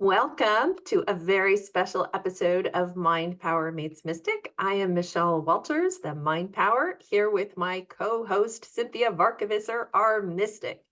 Welcome to a very special episode of Mind Power Meets Mystic. I am Michelle Walters, the Mind Power, here with my co-host Cinthia Varkevisser, our mystic.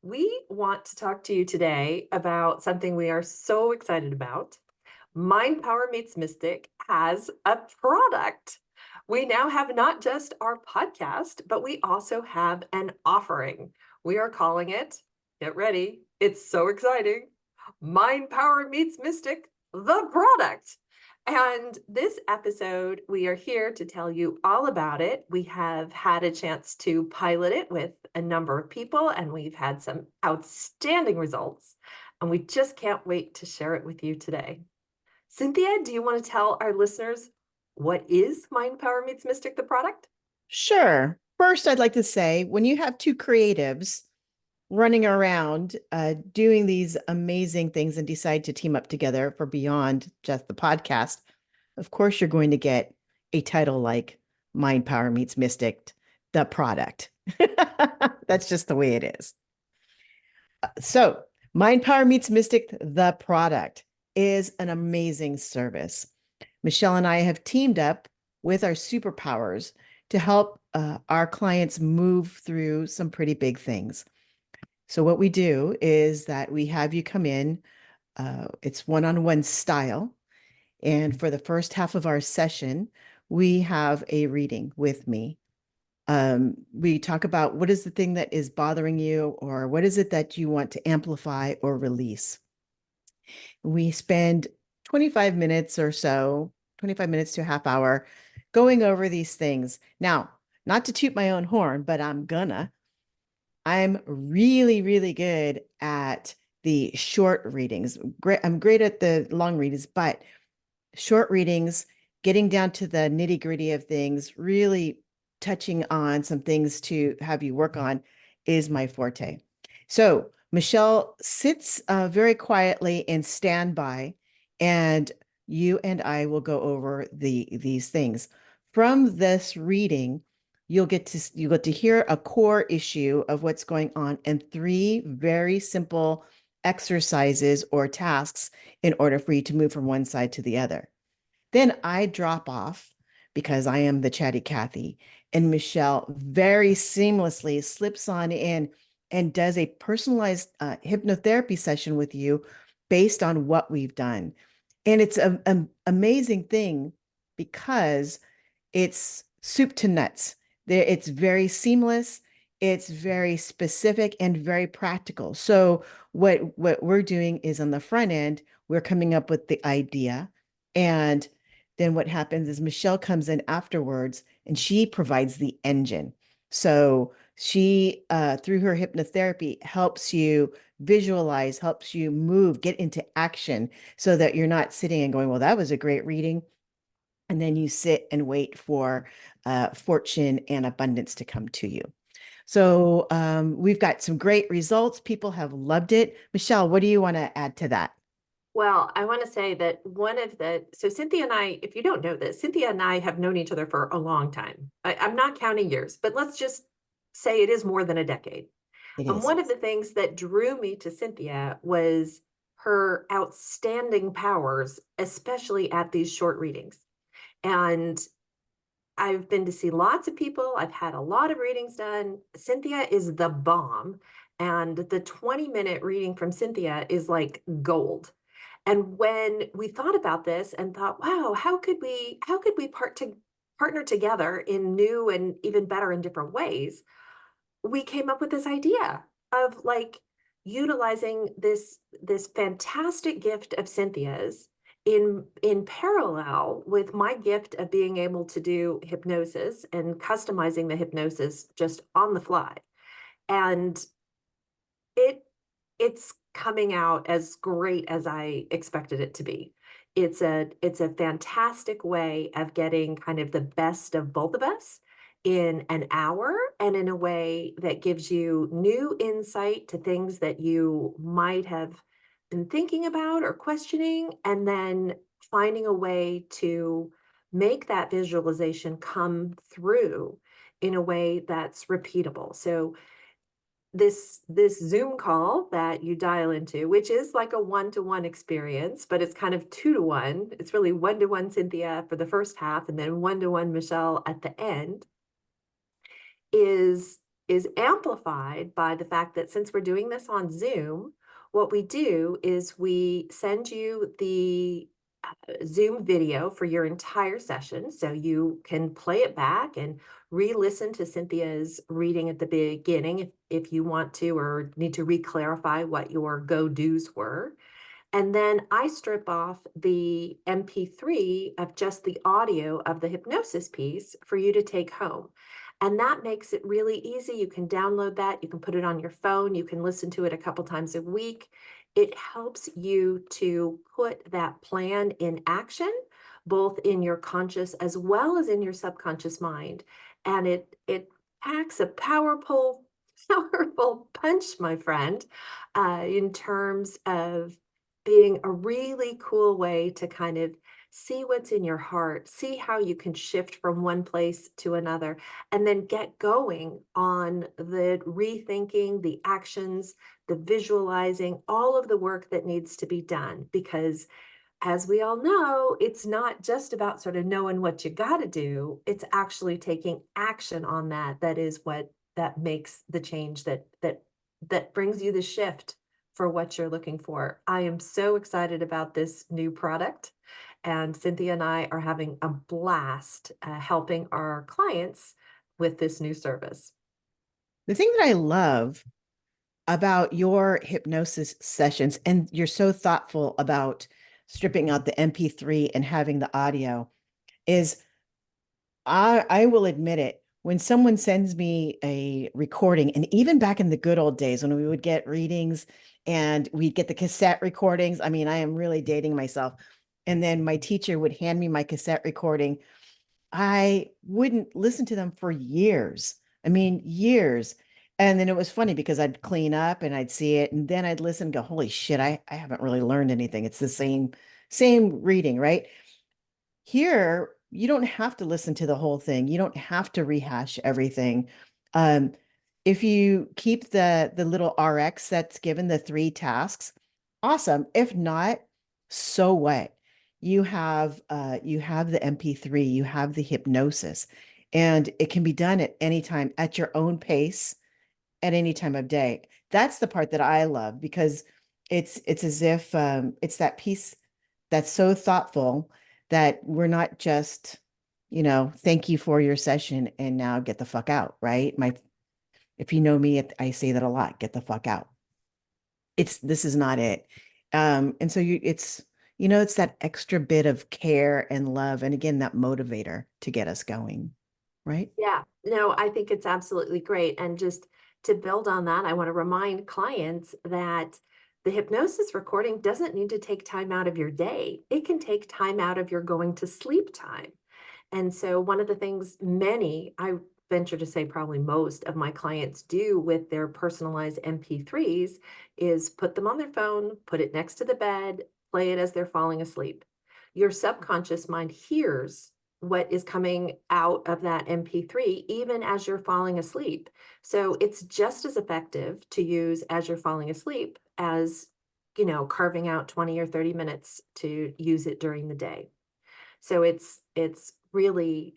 We want to talk to you today about something we are so excited about. Mind Power Meets Mystic has a product. We now have not just our podcast, but we also have an offering. We are calling it, get ready, it's so exciting, Mind Power Meets Mystic, the product. And this episode, we are here to tell you all about it. We have had a chance to pilot it with a number of people, and we've had some outstanding results. And we just can't wait to share it with you today. Cinthia, do you want to tell our listeners what is Mind Power Meets Mystic, the product? Sure. First, I'd like to say when you have two creatives running around doing these amazing things and decide to team up together for beyond just the podcast, of course, you're going to get a title like Mind Power Meets Mystic, the product. That's just the way it is. So, Mind Power Meets Mystic, the product is an amazing service. Michelle and I have teamed up with our superpowers to help our clients move through some pretty big things. So what we do is that we have you come in, it's one-on-one style. And for the first half of our session, we have a reading with me. We talk about what is the thing that is bothering you, or what is it that you want to amplify or release. We spend 25 minutes or so, 25 minutes to a half hour, going over these things. Now, not to toot my own horn, but I'm really, really good at the short readings. I'm great at the long readings, but short readings, getting down to the nitty gritty of things, really touching on some things to have you work on is my forte. So Michelle sits very quietly in standby, and you and I will go over these things. From this reading, you get to hear a core issue of what's going on and three very simple exercises or tasks in order for you to move from one side to the other. Then I drop off because I am the chatty Cathy, and Michelle very seamlessly slips on in and does a personalized hypnotherapy session with you based on what we've done. And it's an amazing thing because it's soup to nuts. It's very seamless, it's very specific and very practical. So what we're doing is on the front end, we're coming up with the idea, and then what happens is Michelle comes in afterwards and she provides the engine. So she, through her hypnotherapy, helps you visualize, helps you move, get into action so that you're not sitting and going, well, that was a great reading. And then you sit and wait for fortune and abundance to come to you. So we've got some great results. People have loved it. Michelle, what do you want to add to that? Well, I want to say that so Cinthia and I, if you don't know this, Cinthia and I have known each other for a long time. I'm not counting years, but let's just say it is more than a decade. It And is. one of the things that drew me to Cinthia was her outstanding powers, especially at these short readings. And I've been to see lots of people. I've had a lot of readings done. Cinthia is the bomb. And the 20-minute reading from Cinthia is like gold. And when we thought about this and thought, wow, how could we partner together in new and even better and different ways, we came up with this idea of like utilizing this fantastic gift of Cynthia's in parallel with my gift of being able to do hypnosis and customizing the hypnosis just on the fly. And it it's coming out as great as I expected it to be. It's a fantastic way of getting kind of the best of both of us in an hour, and in a way that gives you new insight to things that you might have been thinking about or questioning, and then finding a way to make that visualization come through in a way that's repeatable. So this Zoom call that you dial into, which is like a one-to-one experience, but it's kind of two-to-one. It's really one-to-one Cinthia for the first half and then one-to-one Michelle at the end, is is amplified by the fact that since we're doing this on Zoom, what we do is we send you the Zoom video for your entire session. So you can play it back and re-listen to Cynthia's reading at the beginning if you want to or need to re-clarify what your go-dos were. And then I strip off the MP3 of just the audio of the hypnosis piece for you to take home. And that makes it really easy. You can download that, you can put it on your phone, you can listen to it a couple times a week. It helps you to put that plan in action, both in your conscious as well as in your subconscious mind. And it packs a powerful, powerful punch, my friend, in terms of being a really cool way to kind of see what's in your heart, see how you can shift from one place to another, and then get going on the rethinking, the actions, the visualizing, all of the work that needs to be done. Because as we all know, it's not just about sort of knowing what you got to do, it's actually taking action on that. That is what that makes the change that brings you the shift for what you're looking for. I am so excited about this new product, and Cynthia and I are having a blast helping our clients with this new service. The thing that I love about your hypnosis sessions, and you're so thoughtful about stripping out the MP3 and having the audio, is I will admit it. When someone sends me a recording, and even back in the good old days when we would get readings and we'd get the cassette recordings, I mean, I am really dating myself. And then my teacher would hand me my cassette recording. I wouldn't listen to them for years. I mean, years. And then it was funny because I'd clean up and I'd see it, and then I'd listen and go, holy shit, I haven't really learned anything. It's the same reading, right? Here, you don't have to listen to the whole thing. You don't have to rehash everything. Um, if you keep the little RX that's given the three tasks, awesome. If not, so what? You have the MP3, you have the hypnosis, and it can be done at any time at your own pace at any time of day. That's the part that I love because it's as if it's that piece that's so thoughtful that we're not just, thank you for your session and now get the fuck out, right? If you know me, I say that a lot, get the fuck out. This is not it. And so it's that extra bit of care and love. And again, that motivator to get us going, right? Yeah, no, I think it's absolutely great. And just to build on that, I want to remind clients that the hypnosis recording doesn't need to take time out of your day. It can take time out of your going to sleep time. And so one of the things I venture to say probably most of my clients do with their personalized MP3s is put them on their phone, put it next to the bed, play it as they're falling asleep. Your subconscious mind hears what is coming out of that MP3 even as you're falling asleep. So it's just as effective to use as you're falling asleep as, carving out 20 or 30 minutes to use it during the day. So it's really,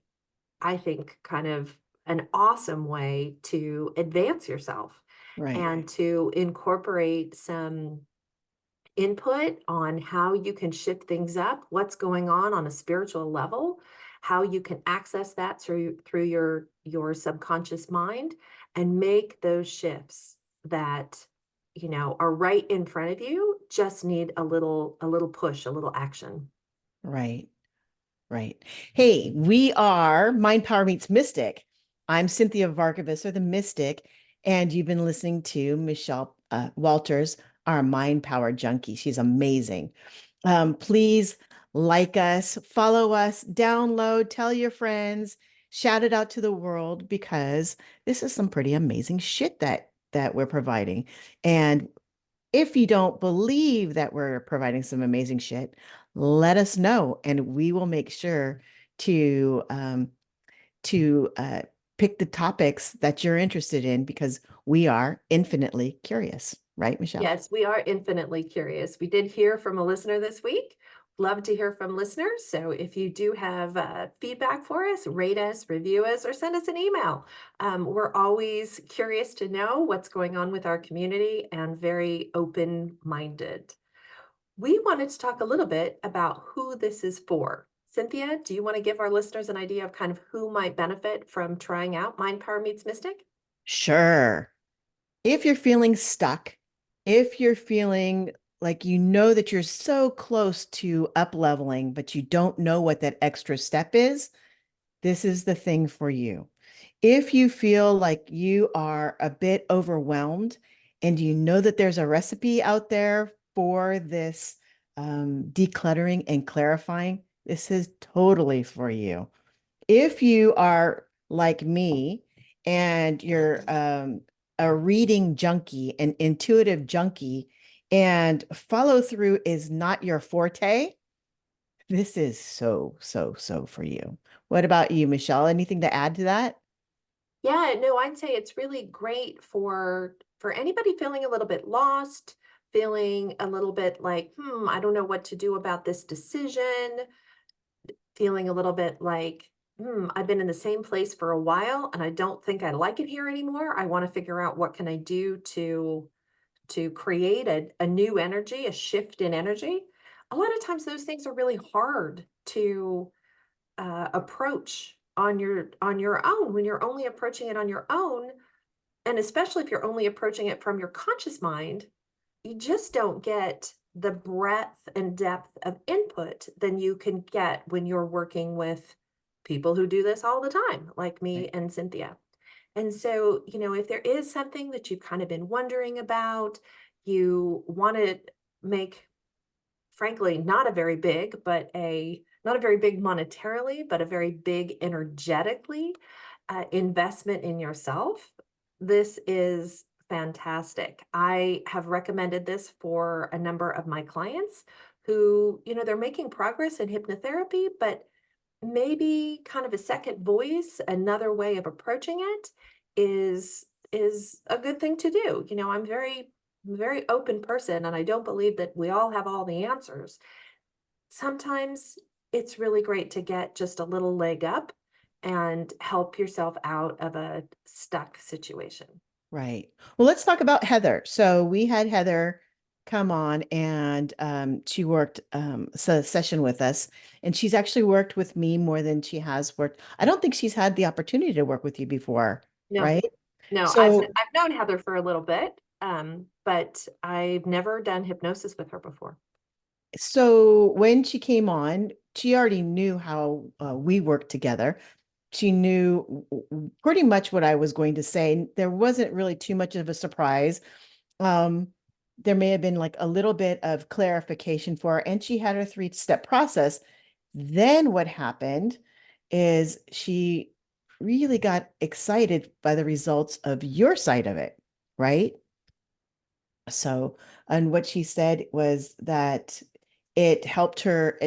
I think, kind of an awesome way to advance yourself Right. and to incorporate some input on how you can shift things up, what's going on a spiritual level, how you can access that through your subconscious mind and make those shifts that are right in front of you, just need a little push, a little action. Right. Right. Hey, we are Mind Power Meets Mystic. I'm Cynthia Varkavas, or the Mystic, and you've been listening to Michelle Walters, our Mind Power Junkie. She's amazing. Please like us, follow us, download, tell your friends, shout it out to the world because this is some pretty amazing shit that we're providing. And if you don't believe that we're providing some amazing shit, let us know, and we will make sure to to pick the topics that you're interested in because we are infinitely curious, right, Michelle? Yes, we are infinitely curious. We did hear from a listener this week. Love to hear from listeners. So if you do have feedback for us, rate us, review us, or send us an email. We're always curious to know what's going on with our community and very open-minded. We wanted to talk a little bit about who this is for. Cynthia, do you want to give our listeners an idea of kind of who might benefit from trying out Mind Power Meets Mystic? Sure. If you're feeling stuck, if you're feeling like you know that you're so close to up leveling, but you don't know what that extra step is, this is the thing for you. If you feel like you are a bit overwhelmed and you know that there's a recipe out there for this decluttering and clarifying, this is totally for you. If you are like me and you're a reading junkie, an intuitive junkie, and follow through is not your forte, this is so, so, so for you. What about you, Michelle? Anything to add to that? Yeah, no, I'd say it's really great for anybody feeling a little bit lost, feeling a little bit like, I don't know what to do about this decision, feeling a little bit like, I've been in the same place for a while and I don't think I like it here anymore. I want to figure out what can I do to create a new energy, a shift in energy. A lot of times those things are really hard to approach on your own when you're only approaching it on your own, and especially if you're only approaching it from your conscious mind, you just don't get the breadth and depth of input than you can get when you're working with people who do this all the time, like me Right. and Cynthia. And so, if there is something that you've kind of been wondering about, you want to make, frankly, not a very big, but not a very big monetarily, but a very big energetically investment in yourself, this is fantastic. I have recommended this for a number of my clients who, they're making progress in hypnotherapy, but maybe kind of a second voice, another way of approaching it is a good thing to do. I'm very open person and I don't believe that we all have all the answers. Sometimes it's really great to get just a little leg up and help yourself out of a stuck situation. Right. Well, let's talk about Heather. So we had Heather come on and she worked a session with us, and she's actually worked with me more than she has worked. I don't think she's had the opportunity to work with you before, No, right? no, So I've known Heather for a little bit, but I've never done hypnosis with her before. so when she came on, she already knew how we worked together. She knew pretty much what I was going to say. There wasn't really too much of a surprise. Um, there may have been like a little bit of clarification for her, and she had her three-step process. Then what happened is she really got excited by the results of your side of it, right? So, and what she said was that it helped her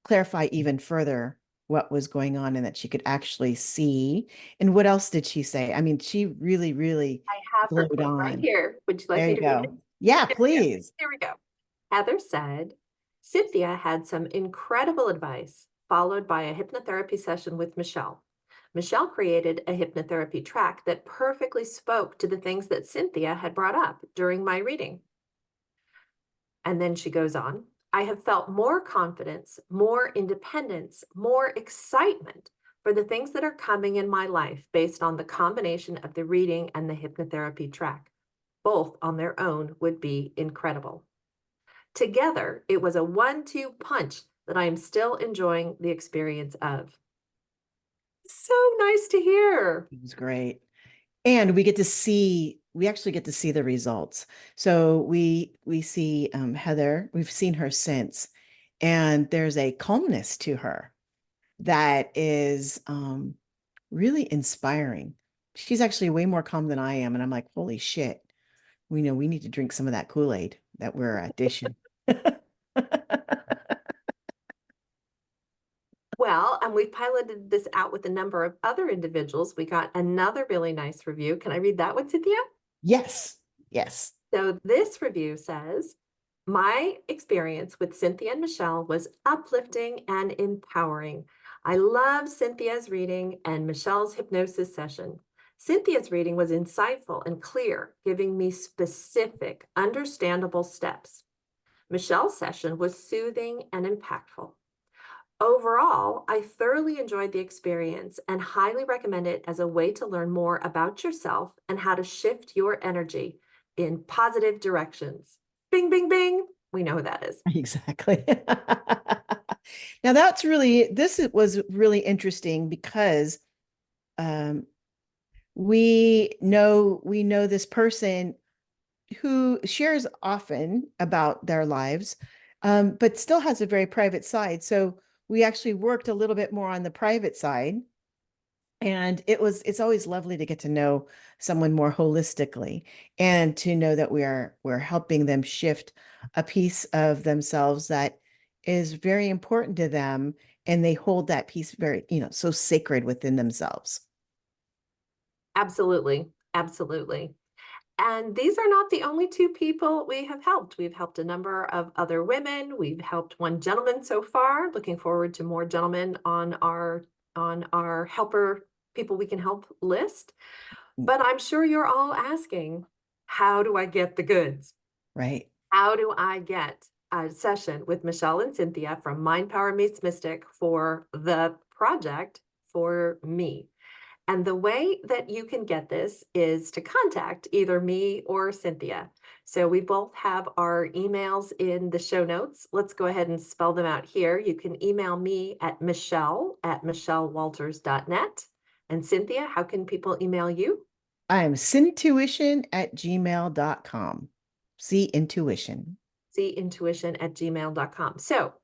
clarify even further what was going on and that she could actually see. And what else did she say? I mean, she really, really I have her glowed quote right on. here. Would you like There me you to read it? go. Yeah, Here we go. please. Here we go. Heather said, Cynthia had some incredible advice, followed by a hypnotherapy session with Michelle. Michelle created a hypnotherapy track that perfectly spoke to the things that Cynthia had brought up during my reading. And then she goes on, I have felt more confidence, more independence, more excitement for the things that are coming in my life based on the combination of the reading and the hypnotherapy track. Both on their own would be incredible. Together, it was a 1-2 punch that I am still enjoying the experience of. So nice to hear. It was great. And we actually get to see the results. So we see Heather, we've seen her since, and there's a calmness to her that is really inspiring. She's actually way more calm than I am. And I'm like, holy shit, we know we need to drink some of that Kool-Aid that we're dishing. Well, Michelle, and we piloted this out with a number of other individuals. We got another really nice review. Can I read that one, Cynthia? Yes. Yes. So this review says, my experience with Cynthia and Michelle was uplifting and empowering. I loved Cynthia's reading and Michelle's hypnosis session. Cynthia's reading was insightful and clear, giving me specific, understandable steps. Michelle's session was soothing and impactful. Overall, I thoroughly enjoyed the experience and highly recommend it as a way to learn more about yourself and how to shift your energy in positive directions. Bing, bing, bing. We know who that is. Exactly. Now this was really interesting because um, we know this person who shares often about their lives, but still has a very private side. So we actually worked a little bit more on the private side. And it's always lovely to get to know someone more holistically and to know that we're helping them shift a piece of themselves that is very important to them, and they hold that piece very, so sacred within themselves. Absolutely. Absolutely. And these are not the only two people we have helped. We've helped a number of other women. We've helped one gentleman so far. Looking forward to more gentlemen on our helper people we can help list. But I'm sure you're all asking, how do I get the goods? Right. How do I get a session with Michelle and Cynthia from Mind Power Meets Mystic for the project for me? And the way that you can get this is to contact either me or Cynthia. So we both have our emails in the show notes. Let's go ahead and spell them out here. You can email me at michelle@michellewalters.net. And Cynthia, how can people email you? I'm cintuition@gmail.com. See intuition. Intuition@gmail.com. So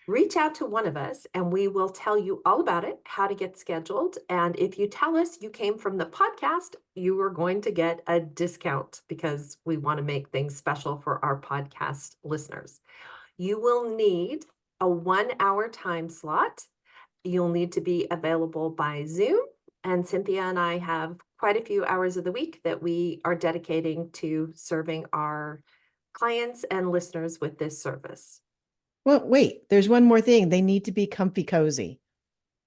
reach out to one of us and we will tell you all about it, how to get scheduled. And if you tell us you came from the podcast, you are going to get a discount because we want to make things special for our podcast listeners. You will need a 1 hour time slot. You'll need to be available by Zoom. And Cynthia and I have quite a few hours of the week that we are dedicating to serving our clients and listeners with this service. Well, wait, there's one more thing. They need to be comfy cozy.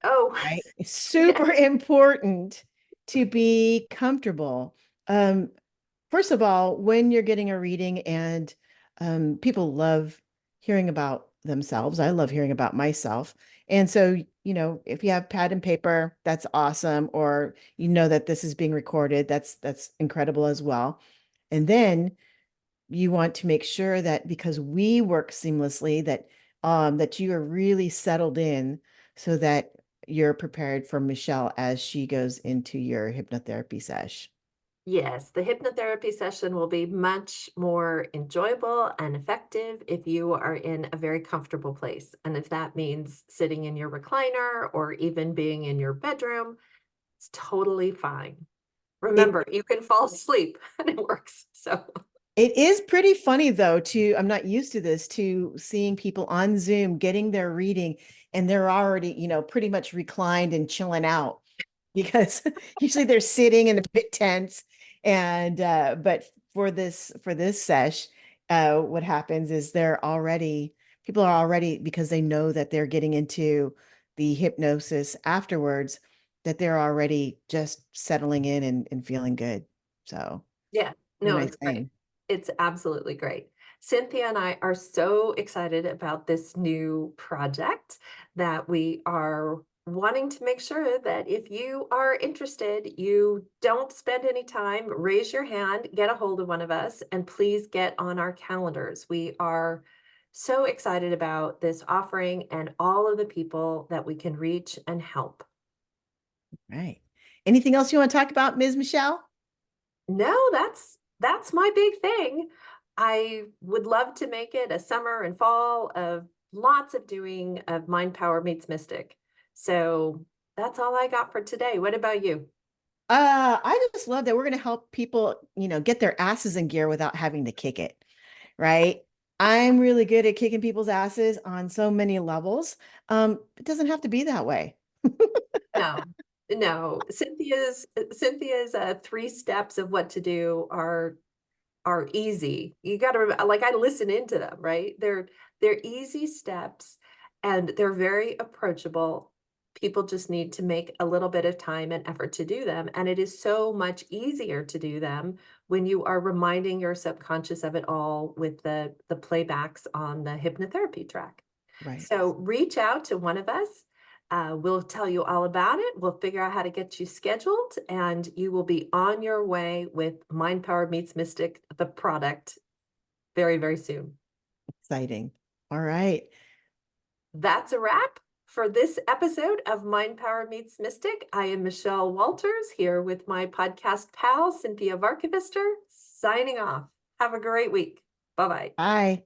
Oh, Right? It's yeah. super important to be comfortable. Um, First of all, when you're getting a reading and people love hearing about themselves, I love hearing about myself. And so, if you have pad and paper, that's awesome. Or you know that this is being recorded, that's incredible as well. And then you want to make sure that because we work seamlessly, that you are really settled in so that you're prepared for Michelle as she goes into your hypnotherapy sesh. Yes, the hypnotherapy session will be much more enjoyable and effective if you are in a very comfortable place. And if that means sitting in your recliner or even being in your bedroom, it's totally fine. It Remember, you can fall asleep and it works. So, It is pretty funny though, I'm not used to this, to seeing people on Zoom getting their reading and they're already, pretty much reclined and chilling out because usually they're sitting and a bit tense. And but for this sesh, what happens is people are already, because they know that they're getting into the hypnosis afterwards, that they're already just settling in and feeling good. So yeah, it's a no, nice it's great. thing. It's absolutely great. Cynthia and I are so excited about this new project that we are wanting to make sure that if you are interested, you don't spend any time, raise your hand, get a hold of one of us, and please get on our calendars. We are so excited about this offering and all of the people that we can reach and help. Right. Anything else you want to talk about, Ms. Michelle? No, that's my big thing. I would love to make it a summer and fall of lots of doing of Mind Power Meets Mystic. So that's all I got for today. What about you? I just love that we're going to help people, get their asses in gear without having to kick it. Right. I'm really good at kicking people's asses on so many levels. It doesn't have to be that way. No, no. Cynthia's 3 steps of what to do are easy. You got to remember, like I listen into them, right? They're easy steps and they're very approachable. People just need to make a little bit of time and effort to do them. And it is so much easier to do them when you are reminding your subconscious of it all with the playbacks on the hypnotherapy track. Right. So reach out to one of us. We'll tell you all about it. We'll figure out how to get you scheduled, and you will be on your way with Mind Power Meets Mystic, the product, very, very soon. Exciting. All right. That's a wrap for this episode of Mind Power Meets Mystic. I am Michelle Walters here with my podcast pal, Cinthia Varkevister, signing off. Have a great week. Bye bye. Bye.